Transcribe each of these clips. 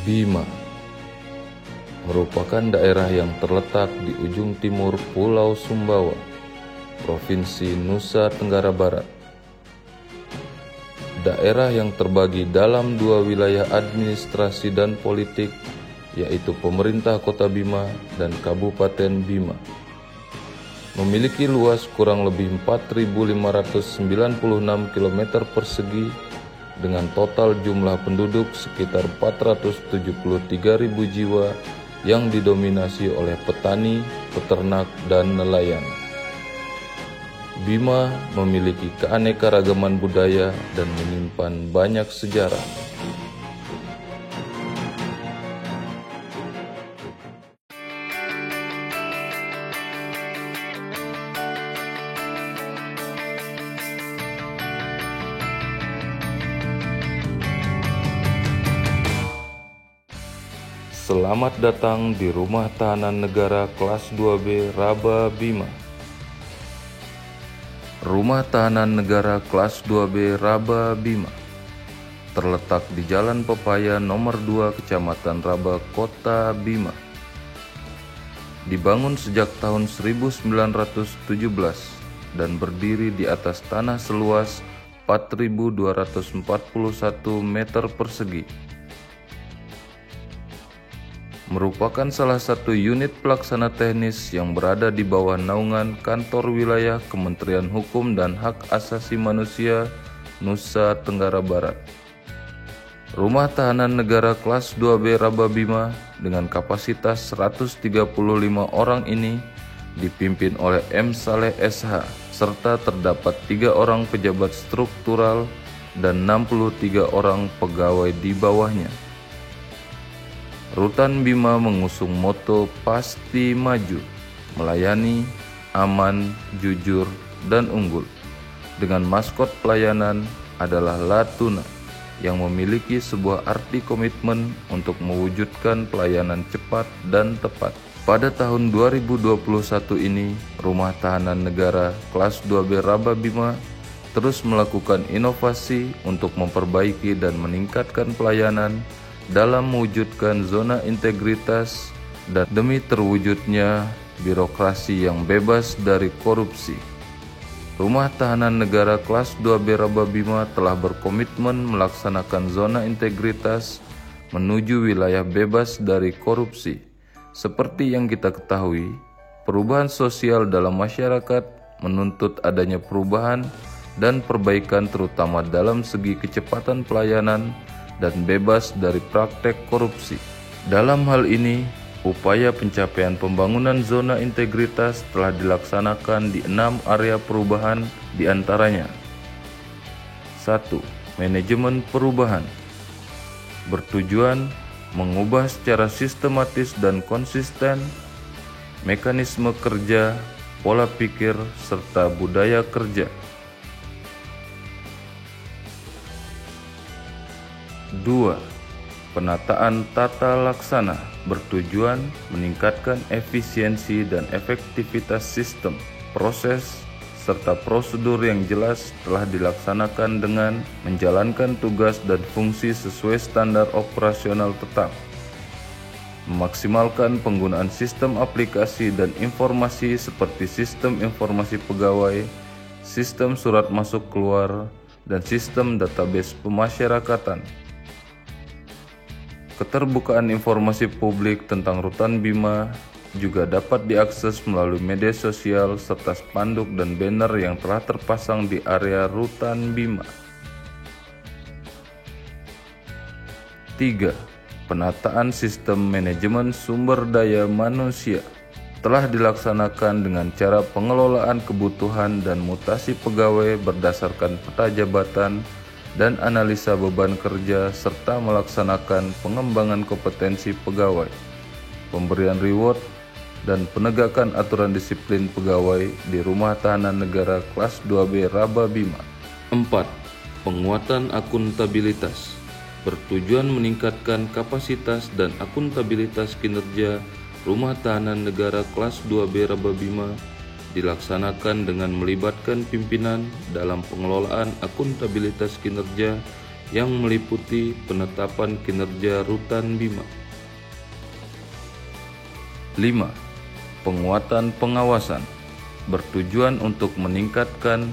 Bima merupakan daerah yang terletak di ujung timur Pulau Sumbawa, Provinsi Nusa Tenggara Barat. Daerah yang terbagi dalam dua wilayah administrasi dan politik, yaitu pemerintah Kota Bima dan Kabupaten Bima. Memiliki luas kurang lebih 4.596 km persegi dengan total jumlah penduduk sekitar 473.000 jiwa yang didominasi oleh petani, peternak, dan nelayan. Bima memiliki keanekaragaman budaya dan menyimpan banyak sejarah. Selamat datang di Rumah Tahanan Negara Kelas 2B Raba Bima. Rumah Tahanan Negara Kelas 2B Raba Bima terletak di Jalan Pepaya nomor 2 Kecamatan Raba, Kota Bima. Dibangun sejak tahun 1917 dan berdiri di atas tanah seluas 4.241 meter persegi. Merupakan salah satu unit pelaksana teknis yang berada di bawah naungan Kantor Wilayah Kementerian Hukum dan Hak Asasi Manusia Nusa Tenggara Barat. Rumah Tahanan Negara Kelas 2B Raba Bima dengan kapasitas 135 orang ini dipimpin oleh M. Saleh SH, serta terdapat 3 orang pejabat struktural dan 63 orang pegawai di bawahnya. Rutan Bima mengusung moto Pasti Maju, melayani, aman, jujur, dan unggul. Dengan maskot pelayanan adalah Latuna yang memiliki sebuah arti komitmen untuk mewujudkan pelayanan cepat dan tepat. Pada tahun 2021 ini, Rumah Tahanan Negara Kelas 2B Raba Bima terus melakukan inovasi untuk memperbaiki dan meningkatkan pelayanan dalam mewujudkan zona integritas dan demi terwujudnya birokrasi yang bebas dari korupsi. Rumah Tahanan Negara Kelas 2B Raba Bima telah berkomitmen melaksanakan zona integritas menuju wilayah bebas dari korupsi. Seperti yang kita ketahui, perubahan sosial dalam masyarakat menuntut adanya perubahan dan perbaikan terutama dalam segi kecepatan pelayanan dan bebas dari praktek korupsi. Dalam hal ini, upaya pencapaian pembangunan zona integritas telah dilaksanakan di 6 area perubahan, diantaranya 1. Manajemen perubahan bertujuan mengubah secara sistematis dan konsisten mekanisme kerja, pola pikir, serta budaya kerja. 2. Penataan tata laksana bertujuan meningkatkan efisiensi dan efektivitas sistem, proses, serta prosedur yang jelas telah dilaksanakan dengan menjalankan tugas dan fungsi sesuai standar operasional tetap. Memaksimalkan penggunaan sistem aplikasi dan informasi seperti sistem informasi pegawai, sistem surat masuk keluar, dan sistem database pemasyarakatan. Keterbukaan informasi publik tentang Rutan Bima juga dapat diakses melalui media sosial serta spanduk dan banner yang telah terpasang di area Rutan Bima. 3. Penataan sistem manajemen sumber daya manusia telah dilaksanakan dengan cara pengelolaan kebutuhan dan mutasi pegawai berdasarkan peta jabatan dan analisa beban kerja serta melaksanakan pengembangan kompetensi pegawai, pemberian reward, dan penegakan aturan disiplin pegawai di Rumah Tahanan Negara Kelas 2B Raba Bima. 4. Penguatan akuntabilitas bertujuan meningkatkan kapasitas dan akuntabilitas kinerja Rumah Tahanan Negara Kelas 2B Raba Bima dilaksanakan dengan melibatkan pimpinan dalam pengelolaan akuntabilitas kinerja yang meliputi penetapan kinerja Rutan Bima. 5. Penguatan pengawasan bertujuan untuk meningkatkan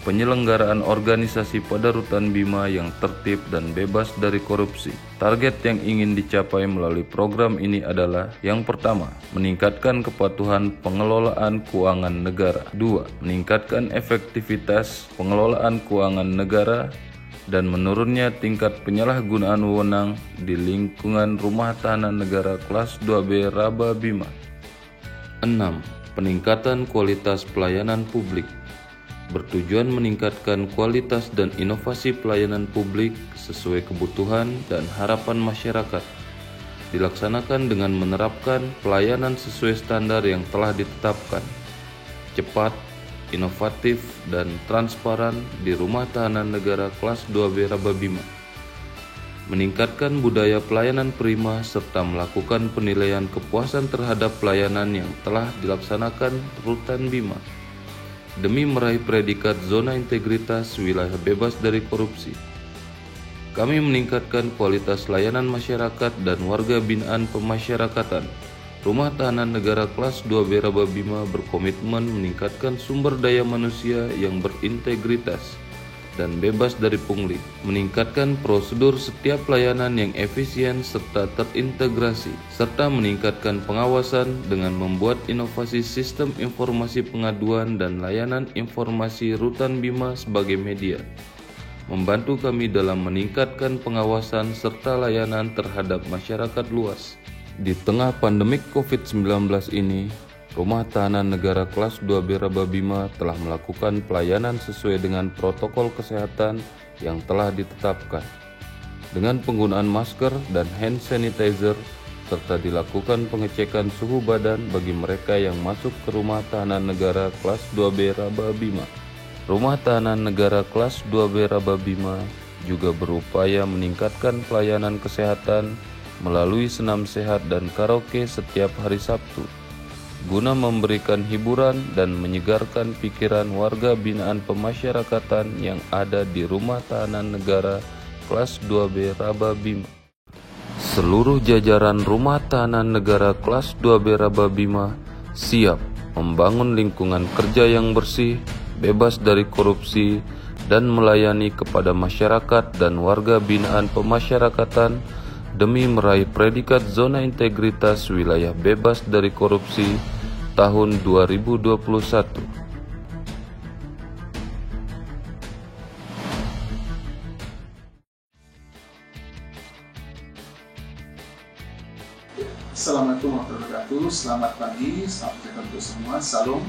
penyelenggaraan organisasi pada Rutan Bima yang tertib dan bebas dari korupsi. Target yang ingin dicapai melalui program ini adalah: yang pertama, meningkatkan kepatuhan pengelolaan keuangan negara. 2. Meningkatkan efektivitas pengelolaan keuangan negara dan menurunnya tingkat penyalahgunaan wewenang di lingkungan Rumah Tahanan Negara Kelas 2B Raba Bima. 6. Peningkatan kualitas pelayanan publik bertujuan meningkatkan kualitas dan inovasi pelayanan publik sesuai kebutuhan dan harapan masyarakat. Dilaksanakan dengan menerapkan pelayanan sesuai standar yang telah ditetapkan, cepat, inovatif, dan transparan di Rumah Tahanan Negara Kelas 2B Raba Bima. Meningkatkan budaya pelayanan prima serta melakukan penilaian kepuasan terhadap pelayanan yang telah dilaksanakan Rutan Bima demi meraih predikat zona integritas wilayah bebas dari korupsi. Kami meningkatkan kualitas layanan masyarakat dan warga binaan pemasyarakatan. Rumah Tahanan Negara Kelas 2B Raba Bima berkomitmen meningkatkan sumber daya manusia yang berintegritas dan bebas dari pungli, meningkatkan prosedur setiap pelayanan yang efisien serta terintegrasi, serta meningkatkan pengawasan dengan membuat inovasi sistem informasi pengaduan dan layanan informasi Rutan Bima sebagai media, membantu kami dalam meningkatkan pengawasan serta layanan terhadap masyarakat luas. Di tengah pandemik COVID-19 ini, Rumah Tahanan Negara Kelas 2B Raba Bima telah melakukan pelayanan sesuai dengan protokol kesehatan yang telah ditetapkan, dengan penggunaan masker dan hand sanitizer, serta dilakukan pengecekan suhu badan bagi mereka yang masuk ke Rumah Tahanan Negara Kelas 2B Raba Bima. Rumah Tahanan Negara Kelas 2B Raba Bima juga berupaya meningkatkan pelayanan kesehatan melalui senam sehat dan karaoke setiap hari Sabtu, guna memberikan hiburan dan menyegarkan pikiran warga binaan pemasyarakatan yang ada di Rumah Tahanan Negara Kelas 2B Raba Bima. Seluruh jajaran Rumah Tahanan Negara Kelas 2B Raba Bima siap membangun lingkungan kerja yang bersih, bebas dari korupsi, dan melayani kepada masyarakat dan warga binaan pemasyarakatan demi meraih predikat zona integritas wilayah bebas dari korupsi tahun 2021. Assalamualaikum warahmatullahi wabarakatuh. Selamat pagi, selamat sejahtera untuk semua. Salam.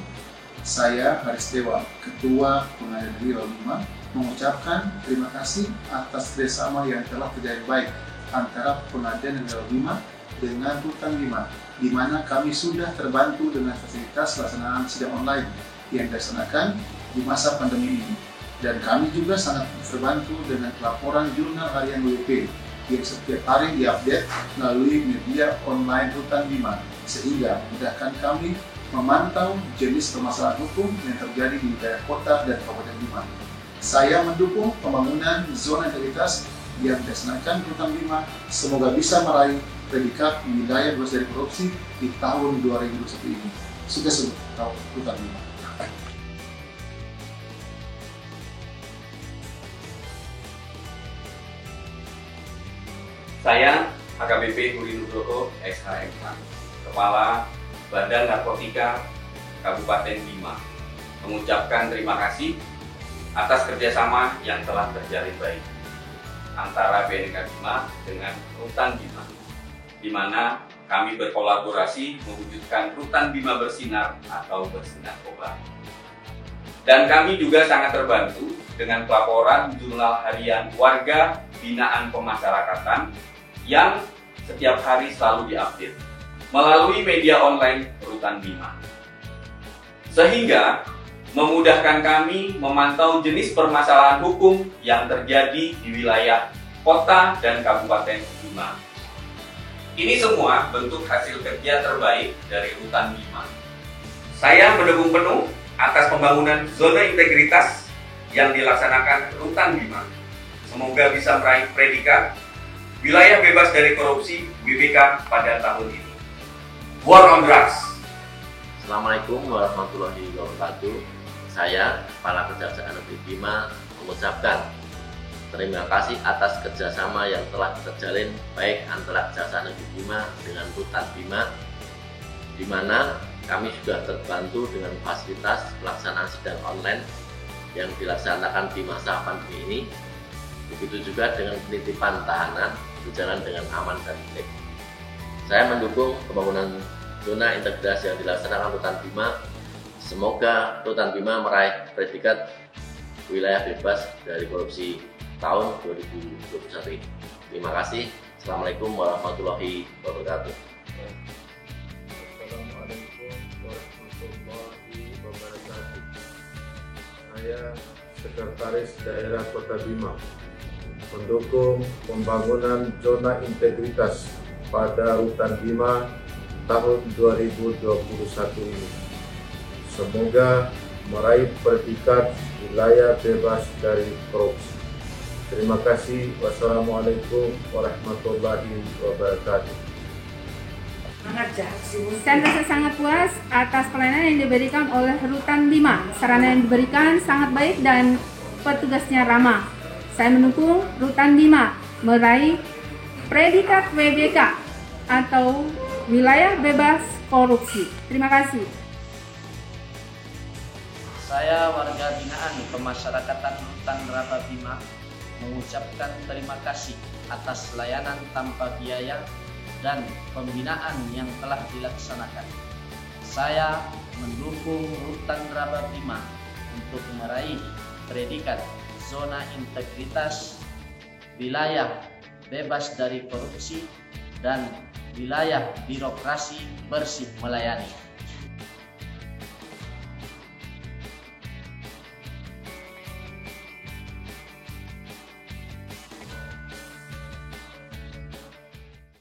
Saya Haris Dewa, Ketua Pengadilan Negeri Raba Bima, mengucapkan terima kasih atas kerjasama yang telah terjadi baik antara Pengadilan Negeri Raba Bima dengan Rutan Bima, di mana kami sudah terbantu dengan fasilitas pelaksanaan sidang online yang dilaksanakan di masa pandemi ini. Dan kami juga sangat terbantu dengan laporan jurnal harian WP yang setiap hari diupdate melalui media online Rutan Bima, sehingga memudahkan kami memantau jenis permasalahan hukum yang terjadi di wilayah kota dan Kabupaten Bima. Saya mendukung pembangunan zona integritas yang dilaksanakan Rutan Bima, semoga bisa meraih predikat wilayah bebas dari korupsi di tahun 2021 ini. Sukses untuk Rutan Bima. Saya AKBP Huri Nugroho, SHMK, Kepala Badan Narkotika Kabupaten Bima, mengucapkan terima kasih atas kerjasama yang telah terjalin baik antara BNK Bima dengan Rutan Bima, di mana kami berkolaborasi mewujudkan Rutan Bima Bersinar atau Bersinarkoba. Dan kami juga sangat terbantu dengan pelaporan jurnal harian warga binaan pemasyarakatan yang setiap hari selalu diupdate melalui media online Rutan Bima, sehingga memudahkan kami memantau jenis permasalahan hukum yang terjadi di wilayah kota dan Kabupaten Bima. Ini semua bentuk hasil kerja terbaik dari Rutan Bima. Saya mendukung penuh atas pembangunan zona integritas yang dilaksanakan Rutan Bima, semoga bisa meraih predikat wilayah bebas dari korupsi WBK pada tahun ini. War on Drugs. Assalamualaikum warahmatullahi wabarakatuh. Saya, Kepala Kejaksaan Negeri Bima, mengucapkan terima kasih atas kerjasama yang telah terjalin baik antara Kejaksaan Negeri Bima dengan Rutan Bima, di mana kami sudah terbantu dengan fasilitas pelaksanaan sidang online yang dilaksanakan di masa pandemi ini. Begitu juga dengan penitipan tahanan berjalan dengan aman dan tertib. Saya mendukung pembangunan zona integritas yang dilaksanakan Rutan Bima. Semoga Rutan Bima meraih predikat wilayah bebas dari korupsi tahun 2021 ini. Terima kasih. Assalamualaikum warahmatullahi wabarakatuh. Assalamualaikum warahmatullahi wabarakatuh. Saya Sekretaris Daerah Kota Bima mendukung pembangunan zona integritas pada Rutan Bima tahun 2021 ini. Semoga meraih predikat wilayah bebas dari korupsi. Terima kasih. Wassalamualaikum warahmatullahi wabarakatuh. Saya merasa sangat puas atas pelayanan yang diberikan oleh Rutan Bima. Sarana yang diberikan sangat baik dan petugasnya ramah. Saya mendukung Rutan Bima meraih predikat WBK atau wilayah bebas korupsi. Terima kasih. Saya warga binaan Pemasyarakatan Rutan Raba Bima mengucapkan terima kasih atas layanan tanpa biaya dan pembinaan yang telah dilaksanakan. Saya mendukung Rutan Raba Bima untuk meraih predikat zona integritas, wilayah bebas dari korupsi, dan wilayah birokrasi bersih melayani.